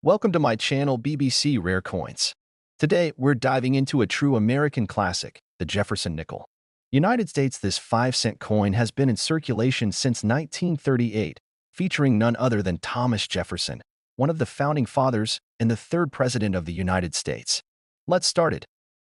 Welcome to my channel BBC Rare Coins. Today, we're diving into a true American classic, the Jefferson nickel. United States, this 5-cent coin has been in circulation since 1938, featuring none other than Thomas Jefferson, one of the founding fathers and the third president of the United States. Let's start it.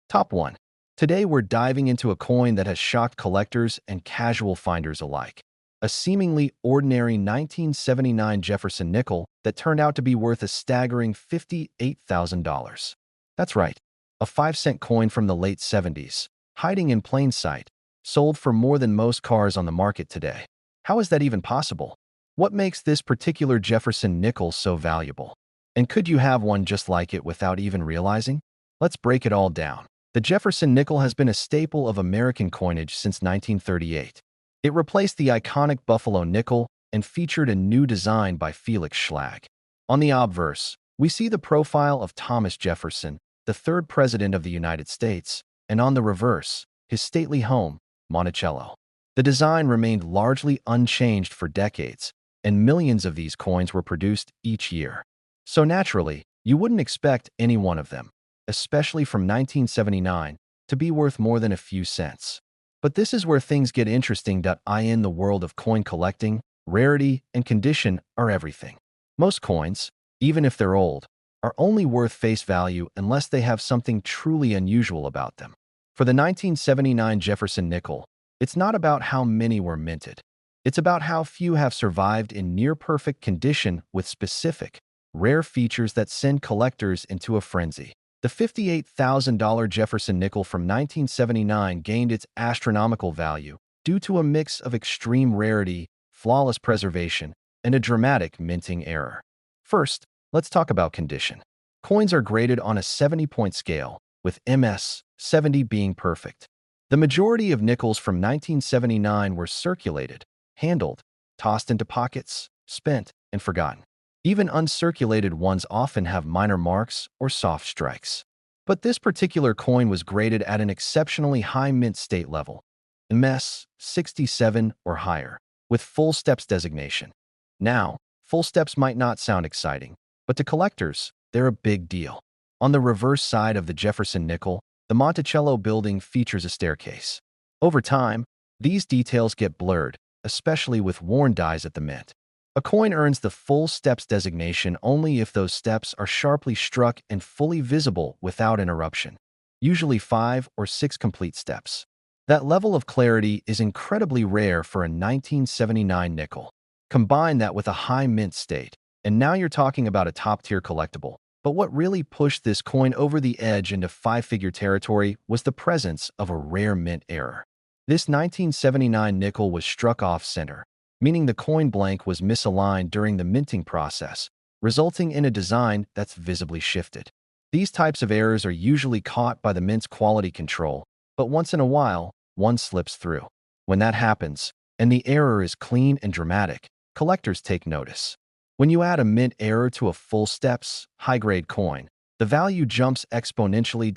Top 1. Today, we're diving into a coin that has shocked collectors and casual finders alike. A seemingly ordinary 1979 Jefferson nickel that turned out to be worth a staggering $58,000. That's right, a 5-cent coin from the late 70s, hiding in plain sight, sold for more than most cars on the market today. How is that even possible? What makes this particular Jefferson nickel so valuable? And could you have one just like it without even realizing? Let's break it all down. The Jefferson nickel has been a staple of American coinage since 1938. It replaced the iconic Buffalo nickel and featured a new design by Felix Schlag. On the obverse, we see the profile of Thomas Jefferson, the third president of the United States, and on the reverse, his stately home, Monticello. The design remained largely unchanged for decades, and millions of these coins were produced each year. So naturally, you wouldn't expect any one of them, especially from 1979, to be worth more than a few cents. But this is where things get interesting. In the world of coin collecting, rarity and condition are everything. Most coins, even if they're old, are only worth face value unless they have something truly unusual about them. For the 1979 Jefferson nickel, it's not about how many were minted. It's about how few have survived in near-perfect condition with specific, rare features that send collectors into a frenzy. The $58,000 Jefferson nickel from 1979 gained its astronomical value due to a mix of extreme rarity, flawless preservation, and a dramatic minting error. First, let's talk about condition. Coins are graded on a 70-point scale, with MS 70 being perfect. The majority of nickels from 1979 were circulated, handled, tossed into pockets, spent, and forgotten. Even uncirculated ones often have minor marks or soft strikes. But this particular coin was graded at an exceptionally high mint state level, MS 67 or higher, with full steps designation. Now, full steps might not sound exciting, but to collectors, they're a big deal. On the reverse side of the Jefferson nickel, the Monticello building features a staircase. Over time, these details get blurred, especially with worn dies at the mint. A coin earns the full steps designation only if those steps are sharply struck and fully visible without interruption, usually 5 or 6 complete steps. That level of clarity is incredibly rare for a 1979 nickel. Combine that with a high mint state, and now you're talking about a top-tier collectible. But what really pushed this coin over the edge into 5-figure territory was the presence of a rare mint error. This 1979 nickel was struck off-center, meaning the coin blank was misaligned during the minting process, resulting in a design that's visibly shifted. These types of errors are usually caught by the mint's quality control, but once in a while, one slips through. When that happens, and the error is clean and dramatic, collectors take notice. When you add a mint error to a full steps, high-grade coin, the value jumps exponentially.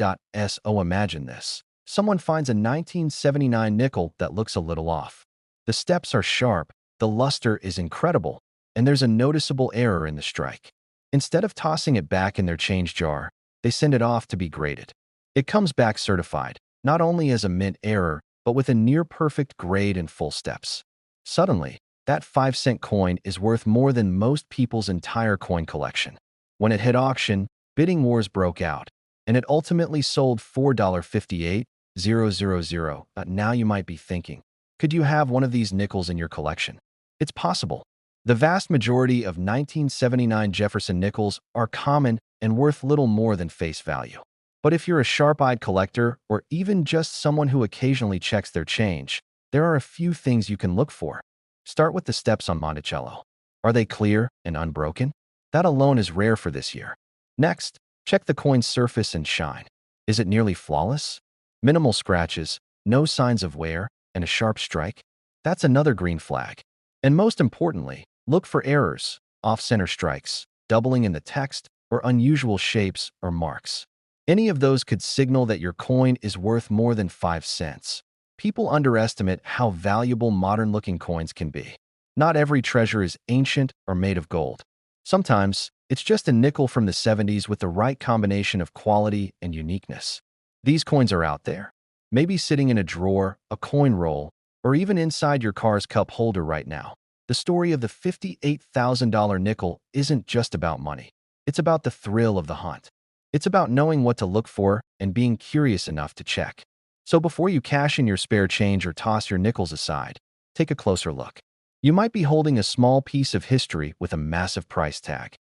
So imagine this. Someone finds a 1979 nickel that looks a little off. The steps are sharp, the luster is incredible, and there's a noticeable error in the strike. Instead of tossing it back in their change jar, they send it off to be graded. It comes back certified, not only as a mint error, but with a near-perfect grade and full steps. Suddenly, that 5-cent coin is worth more than most people's entire coin collection. When it hit auction, bidding wars broke out, and it ultimately sold for $4.58,000. Now you might be thinking, could you have one of these nickels in your collection? It's possible. The vast majority of 1979 Jefferson nickels are common and worth little more than face value. But if you're a sharp-eyed collector or even just someone who occasionally checks their change, there are a few things you can look for. Start with the steps on Monticello. Are they clear and unbroken? That alone is rare for this year. Next, check the coin's surface and shine. Is it nearly flawless? Minimal scratches, no signs of wear, and a sharp strike? That's another green flag. And most importantly, look for errors, off-center strikes, doubling in the text, or unusual shapes or marks. Any of those could signal that your coin is worth more than 5 cents. People underestimate how valuable modern-looking coins can be. Not every treasure is ancient or made of gold. Sometimes, It's just a nickel from the 70s with the right combination of quality and uniqueness. These coins are out there, maybe sitting in a drawer, a coin roll, or even inside your car's cup holder right now. The story of the $58,000 nickel isn't just about money. It's about the thrill of the hunt. It's about knowing what to look for and being curious enough to check. So before you cash in your spare change or toss your nickels aside, take a closer look. You might be holding a small piece of history with a massive price tag.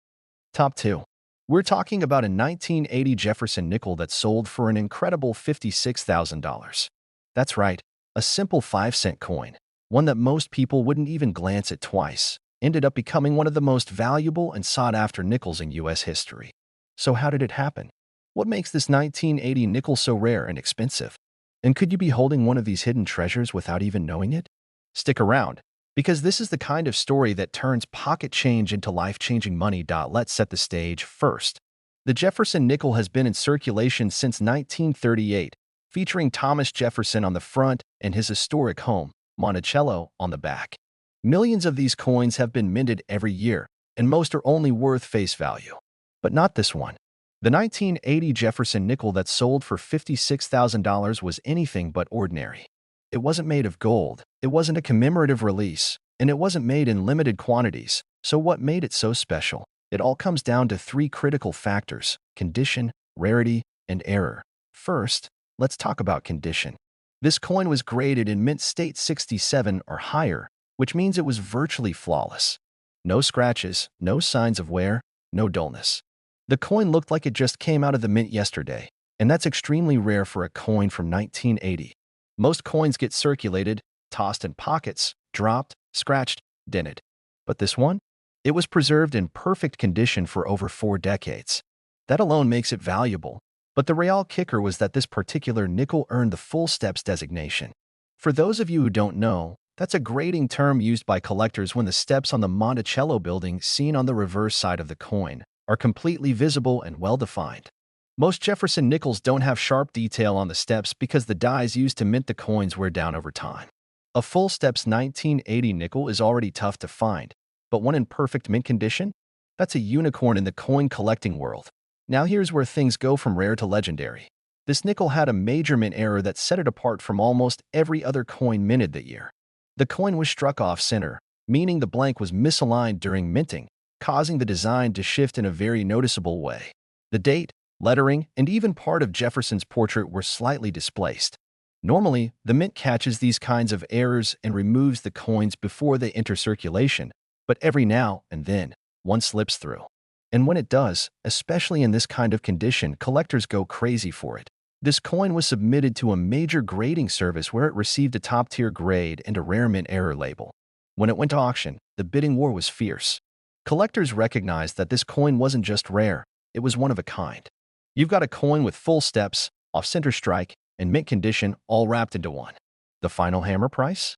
Top 2. We're talking about a 1980 Jefferson nickel that sold for an incredible $56,000. That's right, a simple 5-cent coin, one that most people wouldn't even glance at twice, ended up becoming one of the most valuable and sought-after nickels in U.S. history. So how did it happen? What makes this 1980 nickel so rare and expensive? And could you be holding one of these hidden treasures without even knowing it? Stick around, because this is the kind of story that turns pocket change into life-changing money. Let's set the stage first. The Jefferson nickel has been in circulation since 1938, featuring Thomas Jefferson on the front and his historic home, Monticello, on the back. Millions of these coins have been minted every year, and most are only worth face value. But not this one. The 1980 Jefferson nickel that sold for $56,000 was anything but ordinary. It wasn't made of gold, it wasn't a commemorative release, and it wasn't made in limited quantities. So what made it so special? It all comes down to three critical factors: condition, rarity, and error. First, let's talk about condition. This coin was graded in mint state 67 or higher, which means it was virtually flawless. No scratches, no signs of wear, no dullness. The coin looked like it just came out of the mint yesterday, and that's extremely rare for a coin from 1980. Most coins get circulated, tossed in pockets, dropped, scratched, dented. But this one? It was preserved in perfect condition for over 4 decades. That alone makes it valuable. But the real kicker was that this particular nickel earned the full steps designation. For those of you who don't know, that's a grading term used by collectors when the steps on the Monticello building seen on the reverse side of the coin are completely visible and well-defined. Most Jefferson nickels don't have sharp detail on the steps because the dies used to mint the coins wear down over time. A full steps 1980 nickel is already tough to find, but one in perfect mint condition? That's a unicorn in the coin collecting world. Now here's where things go from rare to legendary. This nickel had a major mint error that set it apart from almost every other coin minted that year. The coin was struck off-center, meaning the blank was misaligned during minting, causing the design to shift in a very noticeable way. The date, lettering, and even part of Jefferson's portrait were slightly displaced. Normally, the mint catches these kinds of errors and removes the coins before they enter circulation, but every now and then, one slips through. And when it does, especially in this kind of condition, collectors go crazy for it. This coin was submitted to a major grading service where it received a top-tier grade and a rare mint error label. When it went to auction, the bidding war was fierce. Collectors recognized that this coin wasn't just rare, it was one of a kind. You've got a coin with full steps, off-center strike, and mint condition all wrapped into one. The final hammer price?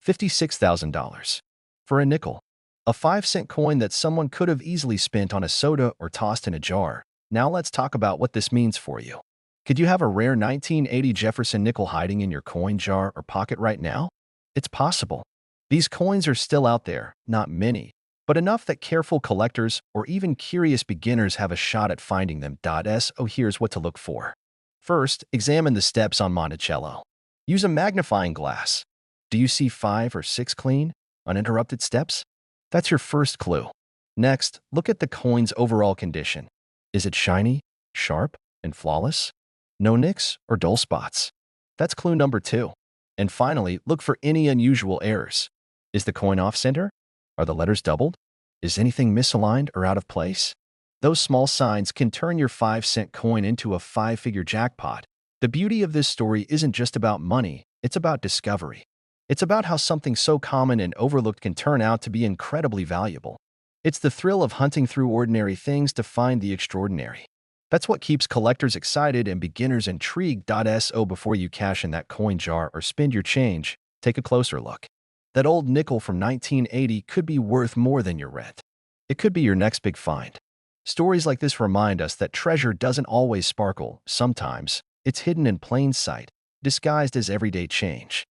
$56,000. For a nickel. A 5-cent coin that someone could have easily spent on a soda or tossed in a jar. Now let's talk about what this means for you. Could you have a rare 1980 Jefferson nickel hiding in your coin jar or pocket right now? It's possible. These coins are still out there, not many, but enough that careful collectors or even curious beginners have a shot at finding them. So here's what to look for. First, examine the steps on Monticello. Use a magnifying glass. Do you see 5 or 6 clean, uninterrupted steps? That's your first clue. Next, look at the coin's overall condition. Is it shiny, sharp, and flawless? No nicks or dull spots. That's clue number 2. And finally, look for any unusual errors. Is the coin off-center? Are the letters doubled? Is anything misaligned or out of place? Those small signs can turn your 5-cent coin into a 5-figure jackpot. The beauty of this story isn't just about money, it's about discovery. It's about how something so common and overlooked can turn out to be incredibly valuable. It's the thrill of hunting through ordinary things to find the extraordinary. That's what keeps collectors excited and beginners intrigued. So before you cash in that coin jar or spend your change, take a closer look. That old nickel from 1980 could be worth more than your rent. It could be your next big find. Stories like this remind us that treasure doesn't always sparkle. Sometimes, it's hidden in plain sight, disguised as everyday change.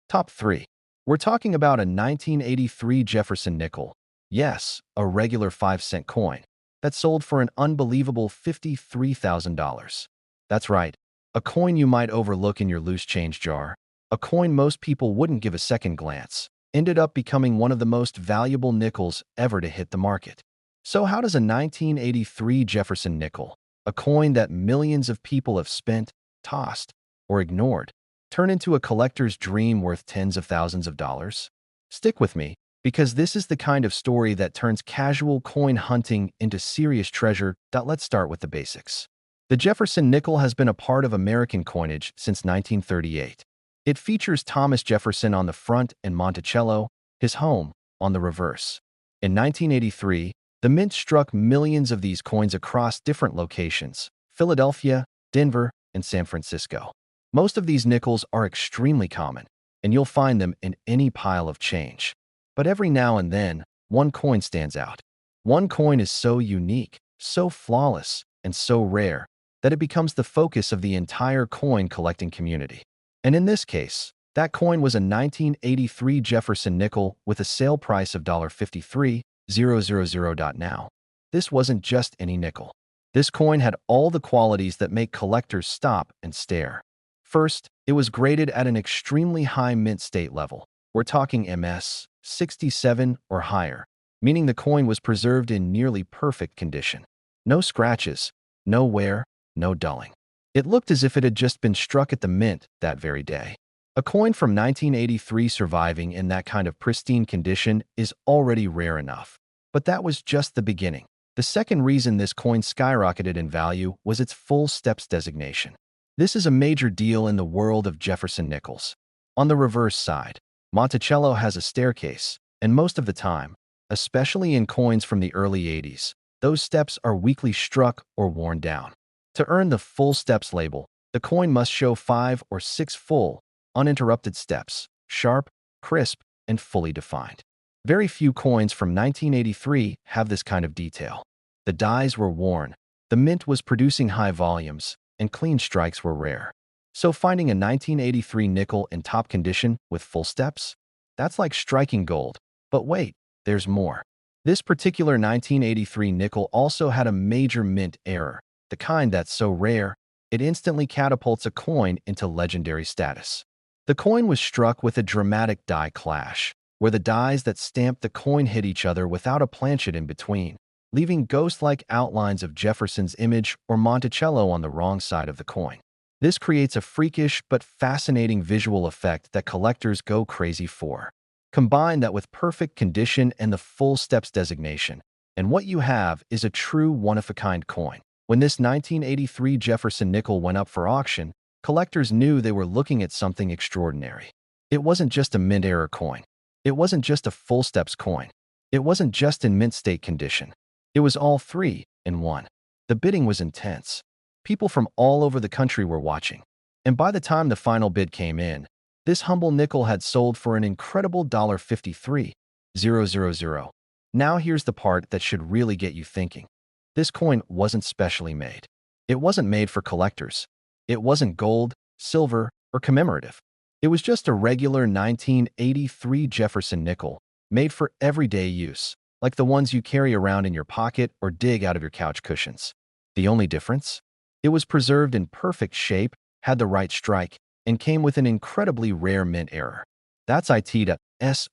Top 3. We're talking about a 1983 Jefferson nickel. Yes, a regular 5-cent coin. that sold for an unbelievable $53,000. That's right, a coin you might overlook in your loose change jar, a coin most people wouldn't give a second glance, ended up becoming one of the most valuable nickels ever to hit the market. So how does a 1983 Jefferson nickel, a coin that millions of people have spent, tossed, or ignored, turn into a collector's dream worth tens of thousands of dollars? Stick with me, because this is the kind of story that turns casual coin hunting into serious treasure. Let's start with the basics. The Jefferson nickel has been a part of American coinage since 1938. It features Thomas Jefferson on the front and Monticello, his home, on the reverse. In 1983, the mint struck millions of these coins across different locations: Philadelphia, Denver, and San Francisco. Most of these nickels are extremely common, and you'll find them in any pile of change. But every now and then, one coin stands out. One coin is so unique, so flawless, and so rare that it becomes the focus of the entire coin collecting community. And in this case, that coin was a 1983 Jefferson nickel with a sale price of $53,000. Now, this wasn't just any nickel. This coin had all the qualities that make collectors stop and stare. First, it was graded at an extremely high mint state level. We're talking MS 67 or higher, meaning the coin was preserved in nearly perfect condition. No scratches, no wear, no dulling. It looked as if it had just been struck at the mint that very day. A coin from 1983 surviving in that kind of pristine condition is already rare enough. But that was just the beginning. The second reason this coin skyrocketed in value was its full steps designation. This is a major deal in the world of Jefferson nickels. On the reverse side, Monticello has a staircase, and most of the time, especially in coins from the early 80s, those steps are weakly struck or worn down. To earn the full steps label, the coin must show 5 or 6 full, uninterrupted steps, sharp, crisp, and fully defined. Very few coins from 1983 have this kind of detail. The dies were worn, the mint was producing high volumes, and clean strikes were rare. So finding a 1983 nickel in top condition with full steps? That's like striking gold. But wait, there's more. This particular 1983 nickel also had a major mint error, the kind that's so rare, it instantly catapults a coin into legendary status. The coin was struck with a dramatic die clash, where the dies that stamped the coin hit each other without a planchet in between, leaving ghost-like outlines of Jefferson's image or Monticello on the wrong side of the coin. This creates a freakish but fascinating visual effect that collectors go crazy for. Combine that with perfect condition and the full steps designation, and what you have is a true one-of-a-kind coin. When this 1983 Jefferson nickel went up for auction, collectors knew they were looking at something extraordinary. It wasn't just a mint error coin. It wasn't just a full steps coin. It wasn't just in mint state condition. It was all three in one. The bidding was intense. People from all over the country were watching. And by the time the final bid came in, this humble nickel had sold for an incredible $53,000. Now here's the part that should really get you thinking. This coin wasn't specially made. It wasn't made for collectors. It wasn't gold, silver, or commemorative. It was just a regular 1983 Jefferson nickel, made for everyday use, like the ones you carry around in your pocket or dig out of your couch cushions. The only difference? It was preserved in perfect shape, had the right strike, and came with an incredibly rare mint error. That's IT.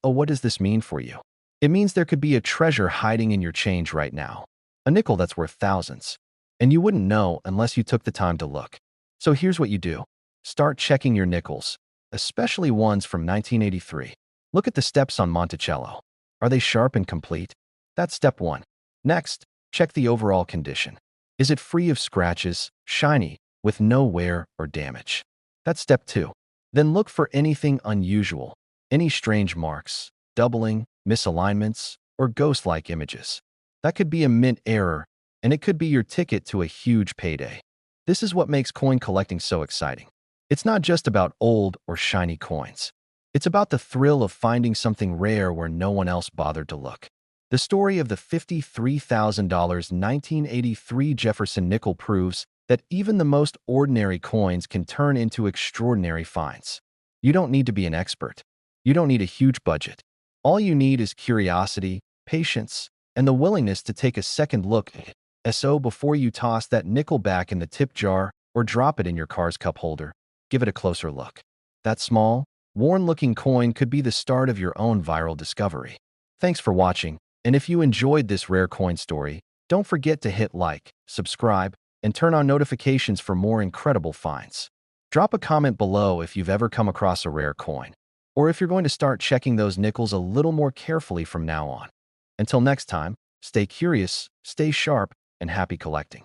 Oh, what does this mean for you? It means there could be a treasure hiding in your change right now. A nickel that's worth thousands. And you wouldn't know unless you took the time to look. So here's what you do. Start checking your nickels, especially ones from 1983. Look at the steps on Monticello. Are they sharp and complete? That's step one. Next, check the overall condition. Is it free of scratches, shiny, with no wear or damage? That's step two. Then look for anything unusual, any strange marks, doubling, misalignments, or ghost-like images. That could be a mint error, and it could be your ticket to a huge payday. This is what makes coin collecting so exciting. It's not just about old or shiny coins. It's about the thrill of finding something rare where no one else bothered to look. The story of the $53,000 1983 Jefferson nickel proves that even the most ordinary coins can turn into extraordinary finds. You don't need to be an expert. You don't need a huge budget. All you need is curiosity, patience, and the willingness to take a second look So before you toss that nickel back in the tip jar or drop it in your car's cup holder, give it a closer look. That small, worn-looking coin could be the start of your own viral discovery. Thanks for watching, and if you enjoyed this rare coin story, don't forget to hit like, subscribe, and turn on notifications for more incredible finds. Drop a comment below if you've ever come across a rare coin, or if you're going to start checking those nickels a little more carefully from now on. Until next time, stay curious, stay sharp, and happy collecting.